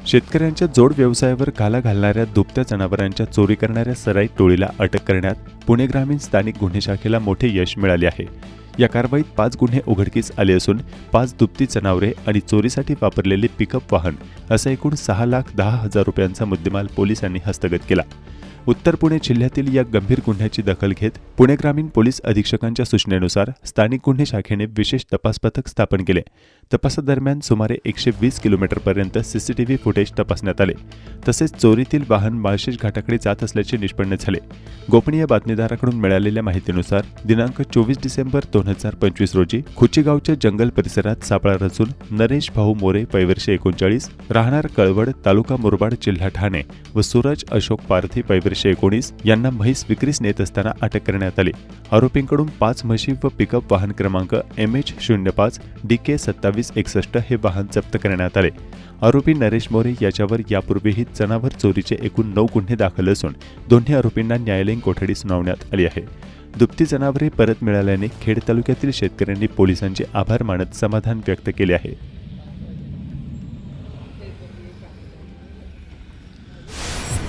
शेतकऱ्यांच्या जोड व्यवसायावर घाला घालणाऱ्या दुभत्या जनावरांच्या चोरी करणाऱ्या सराईत टोळीला अटक करण्यात पुणे ग्रामीण स्थानिक गुन्हे शाखेला मोठे यश मिळाले आहे। या कारवाईत 5 गुन्हे उघडकीस आले असून 5 दुभती जनावरे आणि चोरीसाठी वापरलेले पिकअप वाहन असा एकूण 6,10,000 रुपयांचा मुद्देमाल पोलिसांनी हस्तगत केला। उत्तर पुणे जिल्ह्यातील या गंभीर गुन्ह्याची दखल घेत पुणे ग्रामीण पोलीस अधीक्षकांच्या सूचनेनुसार स्थानिक गुन्हे शाखेने विशेष तपास पथक स्थापन केले। तपासादरम्यान सुमारे 120 किलोमीटरपर्यंत सीसीटीव्ही फुटेज तपासण्यात आले। तसेच चोरीतील वाहन माळशेज घाटाकडे जात असल्याचे निष्पन्न झाले। गोपनीय बातमीदाराकडून मिळालेल्या माहितीनुसार दिनांक 24 डिसेंबर 2025 रोजी खुचीगावच्या जंगल परिसरात सापळा रचून नरेश भाऊ मोरे वय 39 राहणार कळवड तालुका मुरबाड जिल्हा ठाणे व सूरज अशोक पारधी वय 19 यांना म्हैस विक्रीस नेत असताना अटक करण्यात आली। आरोपींकडून 5 म्हशी व पिकअप वाहन क्रमांक MH05 DK 2761 हे वाहन जप्त करण्यात आले। आरोपी नरेश मोरे याच्यावर यापूर्वीही जनावर चोरीचे एकूण 9 गुन्हे दाखल असून दोन्ही आरोपींना न्यायालयीन कोठडी सुनावण्यात आली आहे। दुभती जनावरे परत मिळाल्याने खेड तालुक्यातील शेतकऱ्यांनी पोलिसांचे आभार मानत समाधान व्यक्त केले आहे।